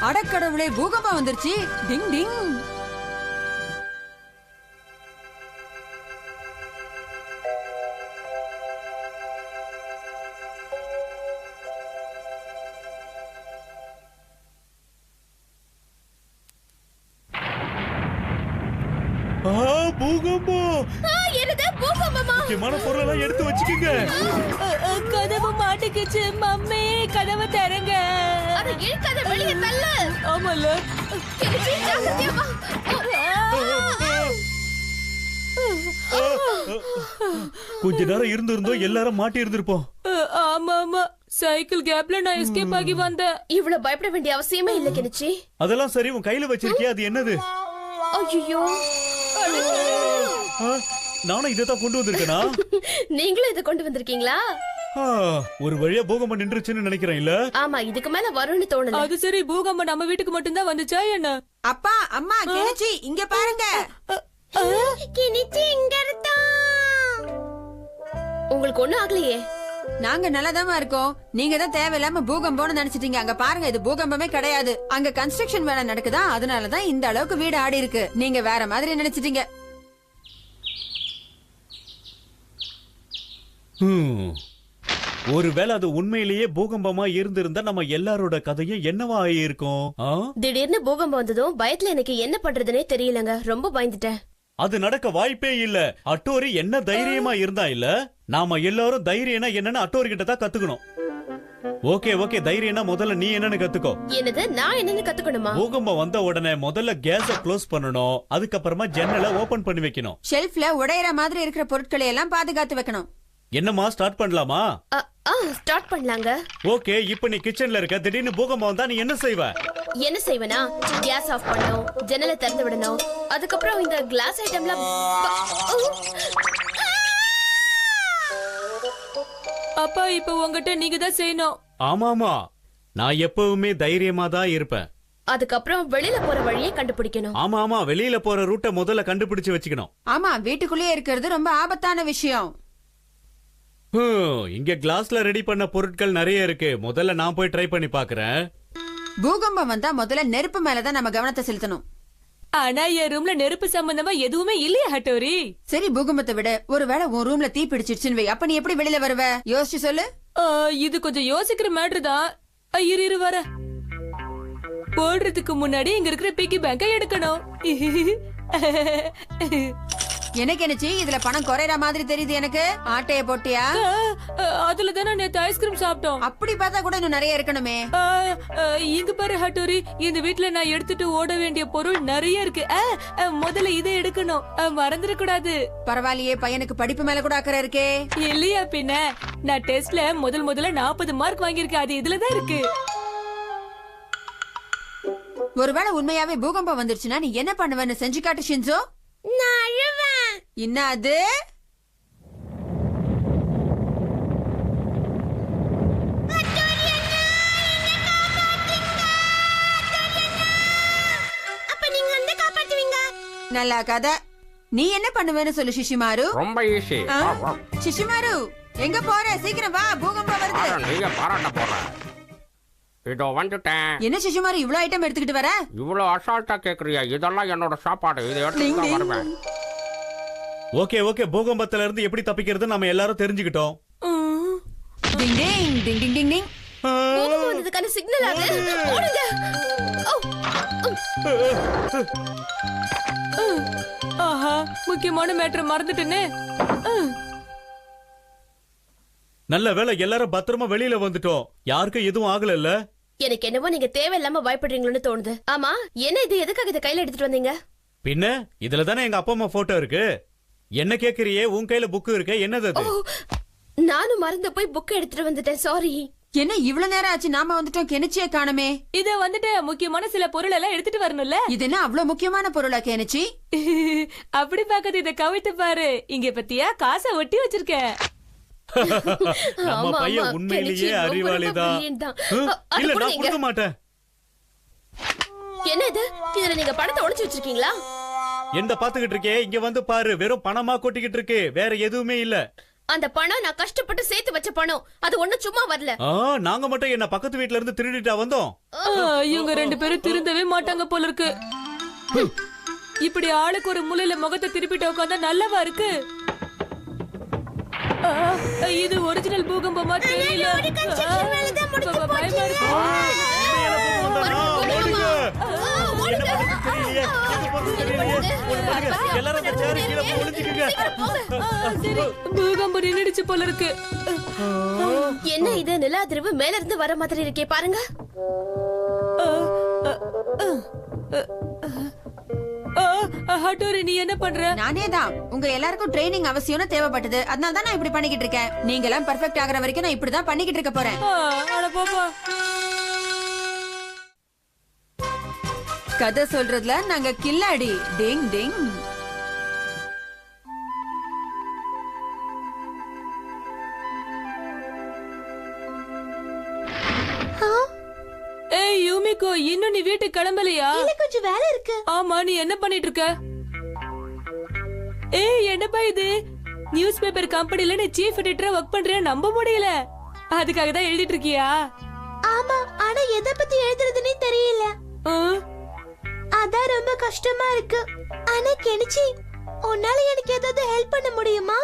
அடக்கடவுளே, பூகம்பம் வந்துருச்சு. டிங் டிங். முக்கியமான பொருளெல்லாம் எடுத்து வச்சுக்கோங்க. கதவு மாட்டிக்கிச்சு மம்மி, கதவை திறங்க. அத இழுக்காத, வெளிய தள்ளு. ஆமால. கொஞ்ச நேரம் இருந்திருந்தோம், எல்லாரும் மாட்டி இருந்திருப்போம். ஆமா ஆமா, சைக்கிள் கேப்ல நான் எஸ்கேப் ஆகி வந்தேன். இவ்வளவு பயப்பட வேண்டிய அவசியமே இல்ல கெனிச்சி. அதெல்லாம் சரி, உன் கையில வச்சிருக்கியா, அது என்னது? ஐயோ, நானும் இதைத்தான் கொண்டு வந்திருக்கேனா? நீங்களும் இதை கொண்டு வந்திருக்கீங்களா? ஒரு வழியா பூகம்பம் நின்றுச்சுன்னு நினைக்கிறேன். இல்ல ஆமா, இதுக்கு மேல வரும்னு தோணல. அது சரி, பூகம்பம் நம்ம வீட்டுக்கு மட்டும்தான் வந்துச்சா என்ன? அப்பா அம்மா, கெனிச்சி இங்க பாருங்க. கெனிச்சி இங்க இருந்தா. உங்களுக்கு ஒண்ணும் ஆகலையே? நாங்க நல்லதாமா இருக்கோம். நீங்க தான் தேவையில்லாம பூகம்பம்னு நினைச்சிட்டீங்க. அங்க பாருங்க, இது பூகம்பமே கிடையாது. அங்க கன்ஸ்ட்ரக்ஷன் வேலை நடக்குதா, அதனாலதான் இந்த அளவுக்கு வீடு ஆடி இருக்கு. நீங்க வேற மாதிரி நினைச்சிட்டீங்க. ஒருவேளை அது உண்மையிலேயே பூகம்பமா இருந்திருந்தா நம்ம எல்லாரோட கதையும் என்னவா ஆயிருக்கும்? திடீர்னு பூகம்பம் வந்ததும் பயத்துல எனக்கு என்ன பண்றதுனே தெரியலங்க. ரொம்ப பயந்துட்டேன். அது நடக்க வாய்ப்பே இல்ல. அட்டோரி என்ன தைரியமா இருந்தா இல்ல? நாம எல்லாரும் தைரியம்னா என்னன்னு அட்டோரி கிட்ட தான் கத்துக்கணும். ஓகே ஓகே, தைரியம்னா முதல்ல நீ என்னன்னு கத்துக்கோ. என்னது, நான் என்னன்னு கத்துக்கணுமா? பூகம்பம் வந்த உடனே முதல்ல கேஸ க்ளோஸ் பண்ணணும். அதுக்கப்புறமா ஜன்னலை ஓபன் பண்ணி வைக்கணும். ஷெல்ஃப்ல உடையற மாதிரி இருக்கிற பொருட்களை எல்லாம் பாதுகாத்து வைக்கணும். என்னமா, ஸ்டார்ட் பண்ணலாமா? ஸ்டார்ட் பண்ணலாங்க. ஓகே, இப்ப நீ கிச்சன்ல இருக்க. திடீர்னு பூகம்பம் வந்தா நீ என்ன செய்வ? என்ன செய்வேனா, கேஸ் ஆஃப் பண்ணணும், ஜன்னலை திறந்து விடணும், அதுக்கப்புறம் இந்த கிளாஸ் ஐட்டம்லாம். அப்பா, இப்ப உங்ககிட்ட நீங்க தான் செய்யணும். ஆமாமா, நான் எப்பவுமே தைரியமா தான் இருப்பேன். அதுக்கப்புறம் வெளியில போற வழியை கண்டுபிடிக்கணும். ஆமா ஆமா, வெளியில போற ரூட்டை முதல்ல கண்டுபிடிச்சு வச்சுக்கணும். ஆமா, வீட்டுக்குள்ளேயே இருக்கிறது ரொம்ப ஆபத்தான விஷயம். இங்க கிளாஸ்ல ரெடி பண்ண பொருட்கள் நிறைய இருக்கு. முதல்ல நான் போய் ட்ரை பண்ணி பாக்குறேன். பூகம்பம் வந்தா முதல்ல நெருப்பு மேலதான் நம்ம கவனத்தை செலுத்தணும். ஆனா என் ரூம்ல நெருப்பு சம்பந்தமா எதுவுமே இல்லையா ஹட்டோரி? சரி, பூகம்பத்தை விட ஒருவேளை உன் ரூம்ல தீ பிடிச்சிருச்சுன்னு வை. அப்ப நீ எப்படி வெளியில வருவ? யோசிச்சு சொல்லு. இது கொஞ்சம் யோசிக்கிற மேட்டர் தான். இரு வர. போடுறதுக்கு முன்னாடி இங்க இருக்கிற பிக்கி பேங்கை எடுக்கணும். எனக்கு என்னச்சு, இதுல பணம் குறையற மாதிரி தெரியுது எனக்கு. ஆட்டைய போட்டியா? அதுல தானே நேத்து ஐஸ்கிரீம் சாப்பிட்டோம். அப்படி பார்த்தா கூட இன்னும் நிறைய இருக்கணுமே. இங்க பாரு ஹட்டோரி, இந்த வீட்ல நான் எடுத்துட்டு ஓட வேண்டிய பொருள் நிறைய இருக்கு. முதல்ல இதை எடுக்கணும், மறந்துட கூடாது. பரவாயில்லையே, பையனுக்கு படிப்பு மேல கூட அக்கறை இருக்கே. இல்லையா பின்ன, நான் டெஸ்ட்ல முதல்ல 40 மார்க் வாங்கியிருக்கேன். அது இதுலதான் இருக்கு. ஒருவேளை உண்மையாவே பூகம்பம் வந்துருச்சுன்னா நீ என்ன பண்ணுவேன்னு செஞ்சு காட்டு ஷின்சோ. என்ன அது? நல்ல கதை. நீ என்ன பண்ணுவேன்னு சொல்லு ஷிஷிமாரு. ரொம்ப ஈஸி. ஷிஷிமாரு, எங்க போற? சீக்கிரம் வா, பூகம்பம் வருது. நீங்க பாராட்ட போற. இதோ வந்துட்டேன். என்ன ஷிஷிமாரு, இவ்ளோ ஐட்டம் எடுத்துக்கிட்டு வர? இவ்ளோ அசால்ட்டா கேக்குறியா? இதெல்லாம் என்னோட சாப்பாடு. இதை எடுத்து தான் வருவேன். ஓகே ஓகே, பூகம்பத்துல இருந்து எப்படி தப்பிக்கிறது நம்ம எல்லாரும் தெரிஞ்சுக்கிட்டோம். டிங் டிங் டிங் டிங் டிங் டிங். பூகம்பம் வந்ததுக்கான சிக்னல் அது. ஓடுங்க. ஆஹா, முக்கியமான மேட்டர் மறந்துட்டேனே. நல்ல வேளை, எல்லாரும் பத்திரமா வெளியில வந்துட்டோம். யாருக்கும் எதுவும் ஆகல. எனக்கு என்னவோ நீங்க தேவையில்லாம பயப்படுறீங்களோன்னு தோணுது. ஆமா, என்ன இது? எதுக்காக இதை கையில எடுத்துட்டு வந்தீங்க? பின்ன இதுல தானே எங்க அப்பா அம்மா போட்டோ இருக்கு. என்ன கேக்குறியே? உன் கையில புக்கு இருக்கு. என்னது அது? நானும் மறந்து போய் புக் எடுத்துட்டு வந்துட்டேன். சாரி. என்ன இவ்வளவு நேரம் ஆச்சு? நாம வந்துட்டோம், கெனிச்சியே காணுமே. இத வந்துட்டு முக்கியமான சில பொருள் எல்லாம் எடுத்துட்டு வரணும்ல. இது என்ன அவ்வளவு முக்கியமான பொருளா கெனிச்சி? அப்படி பாக்காது, இத கவிட்டு பாரு. இங்க பத்தியா காசை ஒட்டி வச்சிருக்கேன். நம்ம பையன் உண்மையிலேயே அறிவாளிதான். இல்ல, நான் கொடுக்க மாட்டேன். என்ன இது? இதுல நீங்க பணத்தை ஒளிச்சு வச்சிருக்கீங்களா? என்ன பாத்துக்கிட்டு இருக்கே? இங்க வந்து பாரு, வெறும் பணமா கொட்டிக்கிட்டு இருக்கு, வேற எதுவுமே இல்ல. அந்த பணம் நான் கஷ்டப்பட்டு சேர்த்து வச்ச பணம். அது ஒண்ணும் சும்மா வரல. நாங்க மட்டும் என்ன பக்கத்து வீட்ல இருந்து திருடிட்டா வந்தோம். இவங்க 2 பேரும் திருந்தவே மாட்டாங்க போல இருக்கு. இப்படி ஆளுக்கு ஒரு மூலையில முகத்தை திருப்பிட்டு உட்கார்ந்தா நல்லவா இருக்கு? இது ஒரிஜினல் பூகம்பமா தெரியல. பயமா இருக்கு. பூகம்பம் நின்னுடுச்சு போல இருக்கு. என்ன இது நில அதிர்வு மேல இருந்து வர மாதிரி இருக்கே பாருங்க. ஹட்டோரி நீ என்ன பண்ற? நானே தான் உங்க எல்லாருக்கும் ட்ரைனிங் அவசியம்னு தேவைப்பட்டது. அதனால தான் நான் இப்படி பண்ணிக்கிட்டு இருக்கேன். நீங்க எல்லாம் பெர்ஃபெக்ட் ஆகுற வரைக்கும் நான் இப்படி தான் பண்ணிக்கிட்டு இருக்க போறேன். அட பாப்பா. கதை சொல்றதுல நாங்க கில்லாடி. டிங் டிங். ஏய் யூமிகோ, இன்னும் நீ வீட்டுக்கு கிளம்பலையா? இல்ல, கொஞ்சம் வேலை இருக்கு. ஆமா, நீ என்ன பண்ணிட்டு இருக்க? ஏய் என்னப்பா இது? நியூஸ் பேப்பர் கம்பெனில நீ சீஃப் எடிட்டரா வர்க் பண்றியா? நம்ப முடியல. அதுக்காக தான் எழுதிட்டு இருக்கியா? ஆமா, ஆனா எதை பத்தி எழுதுறதுன்னே தெரியல. அதான் ரொம்ப கஷ்டமா இருக்கு. ஆனா கெனிச்சி, உன்னால எனக்கு ஏதாவது ஹெல்ப் பண்ண முடியுமா?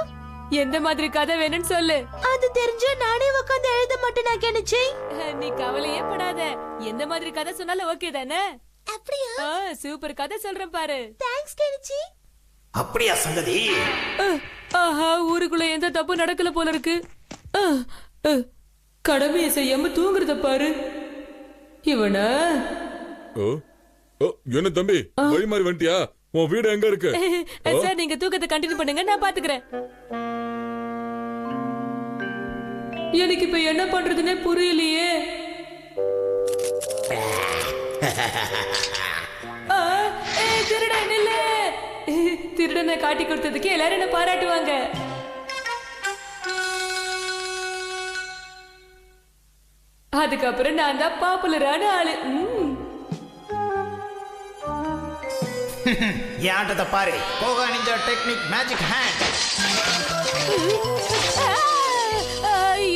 எந்த மாதிரி கதை வேணும்னு சொல்லு. அது தெரிஞ்சா நானே உட்கார்ந்து எழுத மாட்டேனா கெனிச்சி? நீ கவலையே படாத. எந்த மாதிரி கதை சொன்னாலும் ஓகே தானே? அப்படியா? சூப்பர் கதை சொல்றேன் பாரு. Thanks Kenichi. அப்படியா சங்கதி? ஆஹா, ஊருக்குள்ள எந்த தப்பு நடக்கல போல இருக்கு. கடமையை செய்யாம தூங்குறத பாரு. இவன என்ன தம்பி, வழி மாறி வந்துட்டியா? உன் வீடு எங்க இருக்கு? சார், நீங்க தூக்கத்தை கண்டினியூ பண்ணுங்க, நான் பாத்துக்கிறேன். எனக்கு இப்ப என்ன பண்றதுன்னே புரியலையே. திருடன் இல்ல. திருடனை காட்டி கொடுத்ததுக்கு எல்லாரும் என்ன பாராட்டுவாங்க. அதுக்கப்புறம் நான் தான் பாப்புலரான ஆளு. என் ஆட்டத்தை பாரு. கோகா நிஞ்சா டெக்னிக் மேஜிக் ஹேண்ட்.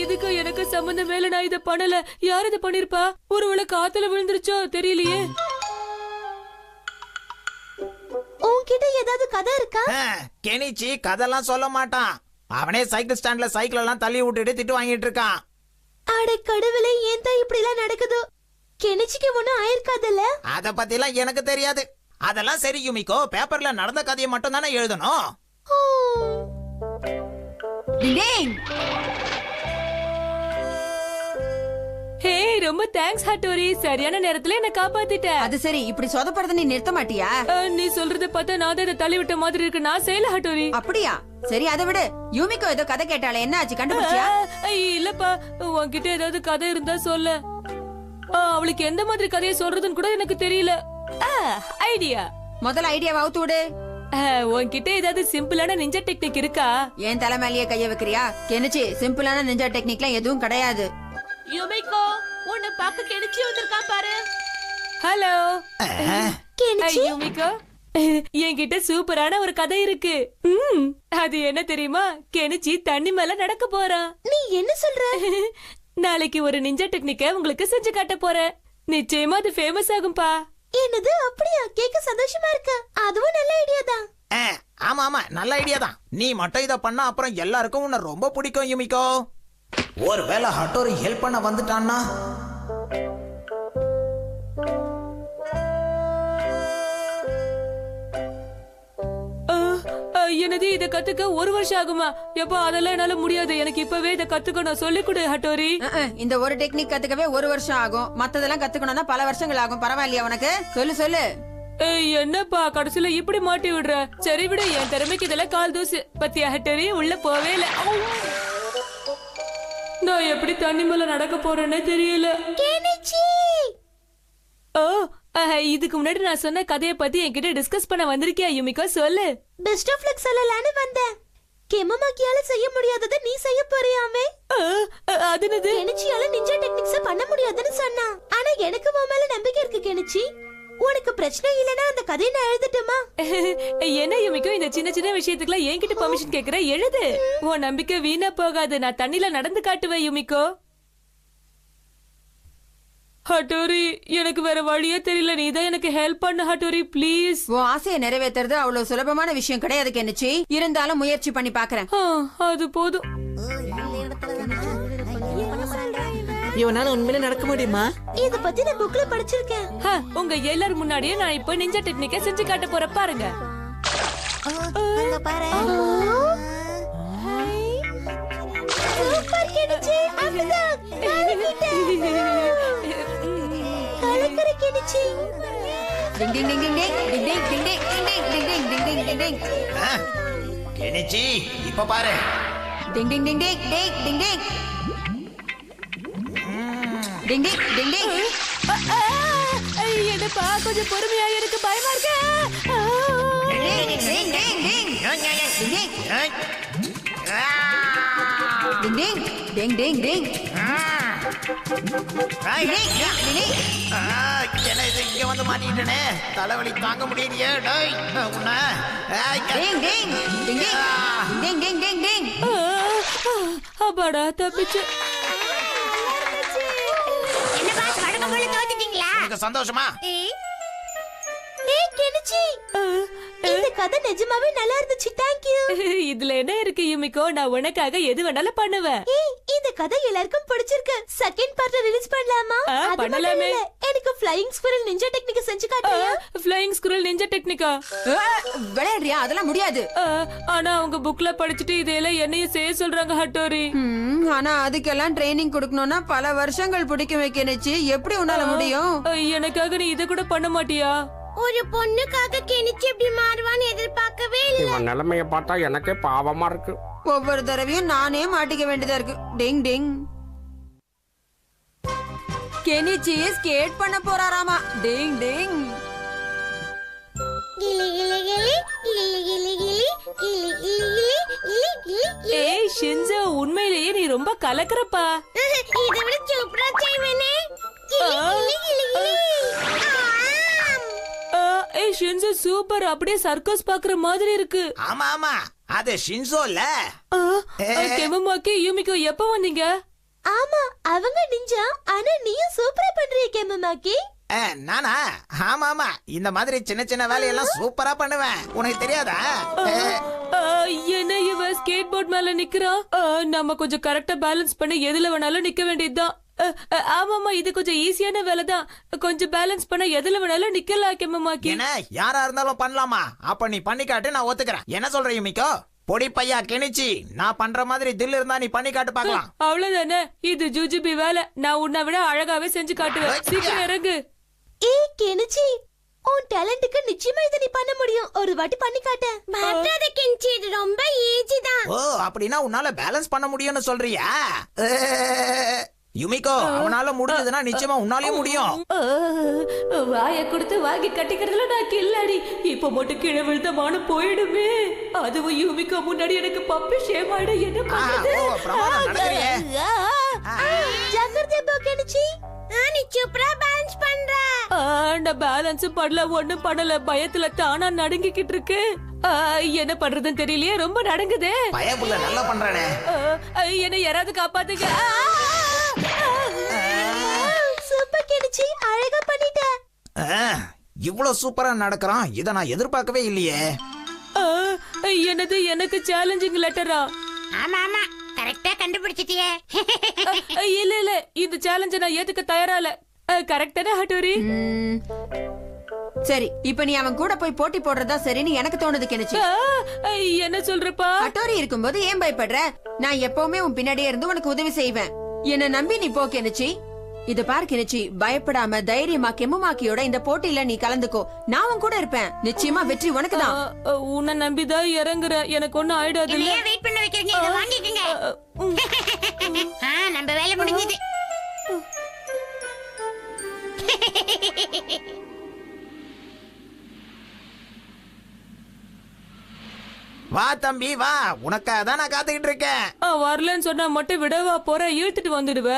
இதுக்கு எனக்கு சம்பந்தம் மேல நான் இத பண்ணல. யார் இத பண்ணிருப்பா? ஒருவேளை காத்துல விழுந்துருச்சோ தெரியலையே. உன்கிட்ட ஏதாவது கதை இருக்கா? கெனிச்சி கதெல்லாம் சொல்ல மாட்டான். அவனே சைக்கிள் ஸ்டாண்ட்ல சைக்கிள் எல்லாம் தள்ளி விட்டுட்டு திட்டு வாங்கிட்டு இருக்கான். அட கடவுளே, ஏன் தான் இப்படி எல்லாம் நடக்குது? கெனிச்சிக்கு ஒண்ணும் ஆயிருக்காதுல்ல? அத பத்தி எல்லாம் எனக்கு தெரியாது. அதெல்லாம் சரி யுமிகோ, பேப்பர்ல நடந்த கதையை மட்டும் தானே எழுதணும். டிங். ஹே, ரொம்ப தேங்க்ஸ் ஹட்டோரி. சரியான நேரத்துல என்ன காப்பாத்திட்ட. அது சரி, இப்படி சொதப்படுறத நீ நிறுத்த மாட்டியா? நீ சொல்றத பார்த்தா நான் தான் இதை தள்ளி விட்ட மாதிரி இருக்கு. நான் செய்யல ஹட்டோரி. அப்படியா? சரி, அதை விடு. யூமிகோ ஏதோ கதை கேட்டாலே, என்ன ஆச்சு? கண்டுபிடிச்சியா? இல்லப்பா, உன்கிட்ட ஏதாவது கதை இருந்தா சொல்ல. அவளுக்கு எந்த மாதிரி கதையை சொல்றதுன்னு கூட எனக்கு தெரியல. ஐடியா. முதல்ல ஐடியாவை அவுத்து விடு. உன்கிட்ட ஏதாவது சிம்பிளான நிஞ்சா டெக்னிக் இருக்கா? ஏன் தலை மேலேயே கைய வைக்கிறியா? கெனிச்சி, சிம்பிளான நிஞ்சா டெக்னிக்லாம் எதுவும் கிடையாது. யுமிகோ, உன்னை பார்க்க கெனிச்சி வந்திருக்கா பாரு. Hello Kenichi. யுமிகோ, என்கிட்ட சூப்பரான ஒரு கதை இருக்கு. அது என்ன தெரியுமா? கெனிச்சி தண்ணி மேல நடக்க போறான். நீ என்ன சொல்ற? நாளைக்கு ஒரு நிஞ்சா டெக்னிக்க உங்களுக்கு செஞ்சு காட்ட போறேன். நிச்சயமா அது ஃபேமஸ் ஆகும்பா. என்னது? அப்படியா? கேட்க சந்தோஷமா இருக்கு. அதுவும் நல்ல ஐடியா தான். ஆமா ஆமா, நல்ல ஐடியா தான். நீ மட்டும் இத பண்ணா அப்புறம் எல்லாருக்கும் உன்னை ரொம்ப பிடிக்கும் யுமிகோ. ஒருவேளை ஹட்டோரி ஹெல்ப் பண்ண வந்துட்டான்னா? என்னது, இத கத்துக்க 1 வருஷம் ஆகுமா? எப்பா, அதெல்லாம் என்னால முடியாது. எனக்கு இப்பவே இத கத்துக்கணும். சொல்லிக் கொடு ஹட்டோரி. இந்த ஒரு டெக்னிக் கத்துக்கவே 1 வருஷம் ஆகும். மத்ததெல்லாம் கத்துக்கணும்னா பல வருஷங்கள் ஆகும். பரவாயில்லையா உனக்கு? சொல்லு சொல்லு. என்னப்பா கடைசியில இப்படி மாட்டி விடுற? சரி விடு, என் திறமைக்கு இதெல்லாம் கால் தூசு. பத்தியா ஹட்டோரி, உள்ள போவே இல்ல. நான் எப்படி தண்ணி மேல நடக்க போறேன்னே தெரியல. இதுக்கு முன்னாடி நான் சொன்ன கதையை பத்தி என்கிட்ட டிஸ்கஸ் பண்ண வந்திருக்கியா யுமிகோ? சொல்லு. பெஸ்ட் ஆஃப் லக் சொல்லலான்னு வந்தேன். கெமமாக்கியால செய்ய முடியாததை நீ செய்ய போறியாமே? அதுனது கெனிச்சியால நிஞ்சா டெக்னிக்ஸ் பண்ண முடியாதுன்னு சொன்னா. ஆனா எனக்கு உன் மேல நம்பிக்கை இருக்கு கெனிச்சி. உனக்கு பிரச்சனை இல்லனா அந்த கதையை நான் எழுதட்டுமா? என்ன யுமிக்கோ இந்த சின்ன சின்ன விஷயத்துக்குலாம் என்கிட்ட பெர்மிஷன் கேக்குற? எழுது. உன் நம்பிக்கை வீணா போகாது. நான் தண்ணில நடந்து காட்டுவேன் யுமிக்கோ. ஹட்டோரி, எனக்கு வேற வழியே தெரியல. நீ தான் எனக்கு ஹெல்ப் பண்ணு ஹட்டோரி, ப்ளீஸ். உன் ஆசையை நிறைவேற்றுறது அவ்வளவு சுலபமான விஷயம் கிடையாது கெனிச்சி. இருந்தாலும் முயற்சி பண்ணி பாக்குறேன். அது போதும். இவனால உண்மையிலே நடக்க முடியுமா? இத பத்தி நான் புக்ல படிச்சிருக்கேன். உங்க எல்லாரும் முன்னாடியே நான் இப்ப நிஞ்சா டெக்னிக்க செஞ்சு காட்ட போற பாருங்க. அங்க பாரு. சூப்பர் கெனிச்சி, அப்படிதான். கலக்கற கெனிச்சி. டிங் டிங் டிங் டிங் டிங் டிங் டிங் டிங் டிங் டிங் டிங் டிங் டிங் டிங் டிங். கெனிச்சி இப்ப பாரு. டிங் டிங் டிங் டிங் டிங் டிங் டிங். டிங் டிங் டிங் டிங். என்னப்பா கொஞ்சம் பொறுமையா, எனக்கு பயமா இருக்கு. டிங் டிங் டிங் டிங். டிங் டிங். டிங் டிங் டிங் டிங். என்ன இது இங்க வந்து மாட்டிட்டனே, தலைவலி தாங்க முடியலையே. டேய் உன்ன டிங் டிங் டிங் டிங் டிங் டிங் டிங். அப்பாடா தப்பிச்சு. என்ன பாஸ் வடக்கு போல தோத்திட்டீங்களா? உனக்கு சந்தோஷமா? ஏய் கெனிச்சி, இந்த கதை நிஜமாவே நல்லா இருந்துச்சு. Thank you. இதுல என்ன இருக்கு யுமிக்கோ, நான் உனக்காக எது வேணாலும் பண்ணுவேன். ஏய் இந்த கதை எல்லாருக்கும் பிடிச்சிருக்கு. செகண்ட் பார்ட் ரிலீஸ் பண்ணலாமா? அது பண்ணலாமே. மட்டும் இல்ல, எனக்கு ஃளையிங் ஸ்குரல் நிஞ்சா டெக்னிக் செஞ்சு காட்டுறியா? ஃப்ளையிங் ஸ்குரல் நிஞ்சா டெக்னிக்கா? விளையாடுறியா? அதெல்லாம் முடியாது. ஆனா அவங்க புக்ல படிச்சுட்டு இதெல்லாம் என்னையும் செய்ய சொல்றாங்க ஹட்டோரி. ஆனா அதுக்கெல்லாம் ட்ரைனிங் கொடுக்கணும்னா பல வருஷங்கள் பிடிக்கும் வைக்கணுச்சு. எப்படி உன்னால முடியும்? எனக்காக நீ இத கூட பண்ண மாட்டியா? ஒரு பொண்ணுக்காக கெனிச்சி இப்படி மாறுவான்னு எதிர்பார்க்கவே இல்ல. இவன் நிலைமைய பார்த்தா எனக்கே பாவமா இருக்கு. ஒவ்வொரு தடவையும் நானே மாட்டிக்க வேண்டியதா இருக்கு. டிங் டிங். கெனிச்சி ஸ்கேட் பண்ண போறாராமா. டிங் டிங். கிளி கிளி கிளி கிளி கிளி கிளி கிளி கிளி கிளி கிளி. ஏய் ஷின்சோ, உண்மையிலேயே நீ ரொம்ப கலக்கறப்பா. இதை விட சூப்பரா செய்வேனே. கிளி கிளி கிளி கிளி. ஏய் ஷின்சோ சூப்பர், அப்படியே சர்க்கஸ் பாக்குற மாதிரி இருக்கு. ஆமா ஆமா, அது ஷின்சோல. கெமமாக்கி யுமிக்கோ எப்ப வந்தீங்க? ஆமா அவங்க நிஞ்சா, ஆனா நீயும் சூப்பரா பண்றீங்க கெமமாக்கி. நானா? ஆமா ஆமா, இந்த மாதிரி சின்ன சின்ன வேலையெல்லாம் சூப்பரா பண்ணுவேன். உனக்கு தெரியாதா? என்ன இவ ஸ்கேட் போர்ட் மேல நிக்கிறான்? நம்ம கொஞ்சம் கரெக்டா பேலன்ஸ் பண்ணி எதுல வேணாலும் நிக்க வேண்டியதுதான். ஆமாமா, இது கொஞ்சம் ஈஸியான வேலை தான். கொஞ்சம் பேலன்ஸ் பண்ண எதுல வேணாலும் நிக்கலாம் கெமமாக்கி. என்ன யாரா இருந்தாலும் பண்ணலாமா? அப்ப நீ பண்ணி காட்டு, நான் ஒத்துக்கிறேன். என்ன சொல்ற யுமிக்கோ? பொடி பையா கெனிச்சி, நான் பண்ற மாதிரி தில் இருந்தா நீ பண்ணி காட்டு பாக்கலாம். அவ்வளவுதானே, இது ஜூஜுபி வேலை. நான் உன்னை விட அழகாவே செஞ்சு காட்டுவேன். சீக்கிரம் இறங்கு. ஏய் கெனிச்சி, உன் டேலண்ட்க்கு நிச்சயமா இத நீ பண்ண முடியும். ஒரு வாட்டி பண்ணி காட்டு. மாட்டாத கெனிச்சி, இது ரொம்ப ஈஸி தான். ஓ அப்படின்னா உன்னால பேலன்ஸ் பண்ண முடியும்னு சொல்றியா? யுமிக்கோ, அவனால முடிஞ்சதுன்னா நிச்சயமா உன்னாலயும் முடியும். வாயை கொடுத்து வாங்கி கட்டிக்கிறதுல நான் கில்லாடி. இப்ப மட்டும் கீழே விழுந்த மானம் போயிடுமே. அதுவும் யூமிக்கோ முன்னாடி எனக்கு பப்பி ஷேம் ஆயிடு. என்ன பண்றது? ஜாக்கிரதை போ கெனிச்சி. நீ சூப்பரா பேலன்ஸ் பண்ற. நான் பேலன்ஸ் பண்ணல, ஒண்ணும் பண்ணல. பயத்துல தானா நடுங்கிக்கிட்டு இருக்கு. என்ன பண்றதுன்னு தெரியலையே, ரொம்ப நடுங்குதே. பயப்புள்ள நல்லா பண்றானே. என்ன யாராவது காப்பாத்துங்க. சூப்பர் கெனிச்சி, அழகா பண்ணிட்ட. இவ்வளவு சூப்பரா நடக்கறான், இத நான் எதிர்பார்க்கவே இல்லையே. என்னது, எனக்கு சேலஞ்சிங் லெட்டரா? ஆமா ஆமா, கரெக்ட்டா கண்டுபிடிச்சிட்டியே. இல்ல இல்ல, இந்த சேலஞ்ச நான் ஏத்துக்க தயாரா இல்ல. கரெக்டான ஹட்டோரி? சரி, இப்ப நீ அவன் கூட போய் போட்டி போடுறதா சரின்னு எனக்கு தோணுது கெனிச்சி. என்ன சொல்றப்பா? ஹட்டோரி இருக்கும்போது ஏன் பயப்படுற? நான் எப்பவுமே உன் பின்னாடியே இருந்து உனக்கு உதவி செய்வேன். என்ன நம்பி நீ போ கெனிச்சி. இத பாரு கெனிச்சி, பயப்படாம தைரியமா கெமுமாக்கியோட இந்த போட்டியில நீ கலந்துக்கோ. நான் உன் கூட இருப்பேன். நிச்சயமா வெற்றி உனக்கு தான். உன்னை நம்பிதான் இறங்குற. எனக்கு ஒண்ணும் ஆயிடாது. ஏன் வெயிட் பண்ண வைக்கிறீங்க? இத வாங்கிக்கங்க. நம்ம வேலை முடிஞ்சது. வா தம்பி வா, உனக்காக தான் நான் காத்துக்கிட்டு இருக்கேன். வரலன்னு சொன்னா மட்டும் விடவா போற? இழுத்துட்டு வந்துடுவ.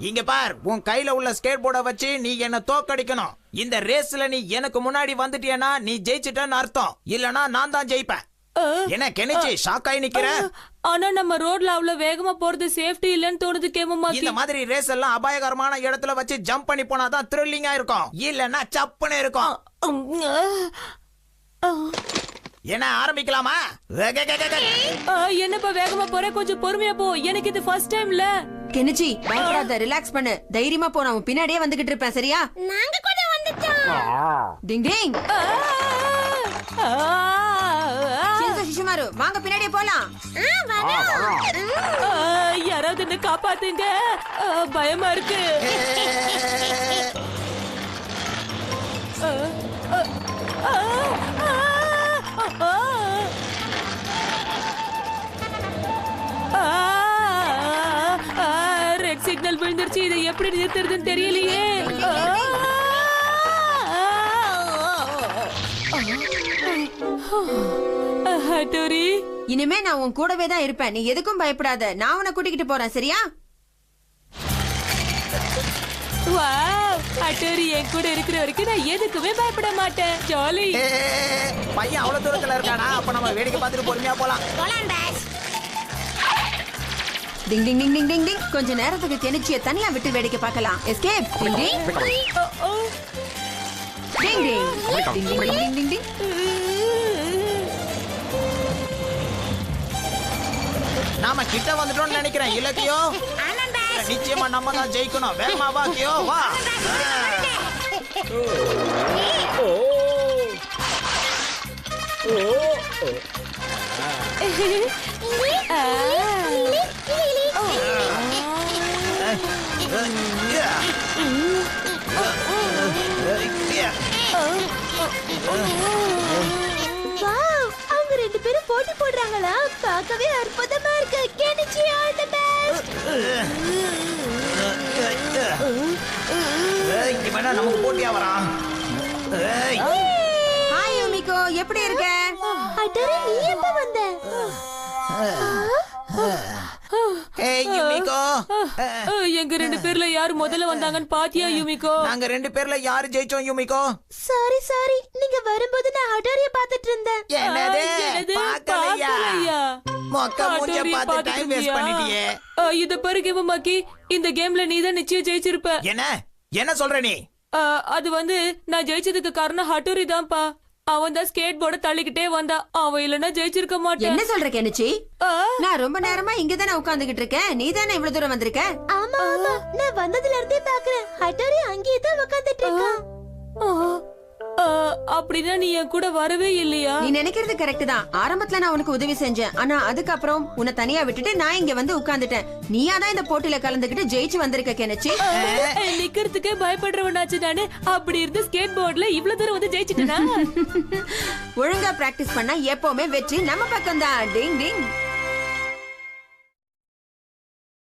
இங்க பார், உன் கையில உள்ள ஸ்கேட் போர்டை வச்சு நீ என்ன தோக்கடிக்கணும். இந்த ரேஸ்ல நீ எனக்கு முன்னாடி வந்துட்டியனா நீ ஜெயிச்சிட்டன்னு அர்த்தம். இல்லனா நான் தான் ஜெயிப்பேன். என்ன கெனிச்சி ஷாக் ஆகி நிக்கிற? ஆனா நம்ம ரோட்ல அவ்வளவு வேகமா போறது சேஃப்டி இல்லன்னு தோணுது கேமமாக்கி. இந்த மாதிரி ரேஸ் எல்லாம் அபாயகரமான இடத்துல வச்சு ஜம்ப் பண்ணி போனாதான் த்ரில்லிங்கா இருக்கும். இல்லன்னா சப்புன்னு இருக்கும். என்ன ஆரம்பிக்கலாமா? என்னப்பா வேகமா போற, கொஞ்சம் பொறுமையா போ, எனக்கு இது ஃபர்ஸ்ட் டைம்ல. கெனிச்சி பயப்படாத, ரிலாக்ஸ் பண்ணு, தைரியமா போ, நான் பின்னாடியே வந்துகிட்டு இருப்பேன், சரியா? நாங்க கூட வந்துட்டோம். டிங் டிங். சிசுமாரு வாங்க பின்னாடியே போலாம். யாராவது என்ன காப்பாத்துங்க, பயமா இருக்கு. ரெட் சிக்னல் விழுந்துருச்சு, இதை எப்படி நிறுத்துறதுன்னு தெரியலையே. ஹட்டோரி, இனிமே நான் உன் கூடவே தான் இருப்பேன், நீ எதுக்கும் பயப்படாத, நான் உன்னை கூட்டிக்கிட்டு போறேன், சரியா? வாவ், ஹட்டோரி என் கூட இருக்கிற வரைக்கும் நான் எதுக்குமே பயப்பட மாட்டேன். ஜாலி. பையன் அவ்வளவு தூரத்துல இருக்கானா? அப்ப நம்ம வேடிக்கை பார்த்துட்டு பொறுமையா போலாம். டிங் டிங் டிங் டிங் டிங் டிங். கொஞ்ச நேரத்துக்கு கெனிச்சியை தனியா விட்டு வேடிக்கை பார்க்கலாம். எஸ்கேப். டிங் டிங் டிங் டிங் டிங் டிங் டிங் டிங் டிங். நாம கிட்ட வந்துட்டோம்னு நினைக்கிறேன். இலக்கியோ நிச்சயமா நம்ம தான் ஜெயிக்கணும். வேகமா வா கியோ, வா. அவங்க ரெண்டு பேரும் போட்டி போடுறாங்களா? பார்க்கவே அற்புதமா இருக்கு. Kenichi all the best. இவனா நமக்கு போட்டியா வரான். ஹாய் யூமிகோ, எப்படி இருக்க? ஹட்டோரி, நீ எப்ப வந்த? ஏய் யூமிகோ, எங்க ரெண்டு பேர்ல யாரு முதல்ல வந்தாங்கன்னு பாத்தியா யூமிகோ? நாங்க ரெண்டு பேர்ல யாரு ஜெயிச்சோம் யூமிகோ? சாரி, நீங்க வரும்போது நான் ஹட்டோரிய பார்த்துட்டு இருந்தேன். என்னது? பார்க்கலையா? மொக்க மூஞ்ச பார்த்து டைம் வேஸ்ட் பண்ணிட்டியே. இத பாரு கேமமாக்கி, இந்த கேம்ல நீ தான் நிச்சயம் ஜெயிச்சிருப்ப. என்ன சொல்ற நீ? அது வந்து நான் ஜெயிச்சதுக்கு காரணம் ஹட்டோரி தான்ப்பா. அவன் தான் ஸ்கேட் போர்ட தள்ளிக்கிட்டே வந்தா, அவன் இல்லனா ஜெயிச்சிருக்க மாட்டான். என்ன சொல்ற கெனிச்சி? நான் ரொம்ப நேரமா இங்க தானே உட்கார்ந்துகிட்டு இருக்கேன், நீ தானே இவ்வளவு தூரம் வந்திருக்க? ஆமா, நான் வந்ததுல இருந்தே பாக்குறேன். ஹட்டோரி அங்கேயே தான் உட்கார்ந்துட்டு இருக்கான். அப்படின்னா நீ என் கூட வரவே இல்லையா? நீ நினைக்கிறது கரெக்ட் தான். ஆரம்பத்துல நான் உனக்கு உதவி செஞ்சேன், ஆனா அதுக்கப்புறம் உன்னை தனியா விட்டுட்டு நான் இங்க வந்து உட்கார்ந்துட்டேன். நீயா தான் இந்த போட்டியில கலந்துகிட்டு ஜெயிச்சு வந்திருக்க கெனிச்சி. நிக்கிறதுக்கே பயப்படுறவனாச்சு நானு. அப்படி இருந்து ஸ்கேட் போர்ட்ல இவ்வளவு தூரம் வந்து ஜெயிச்சிட்டேனா? ஒழுங்கா பிராக்டிஸ் பண்ணா எப்பவுமே வெற்றி நம்ம பக்கம் தான். டிங் டிங்.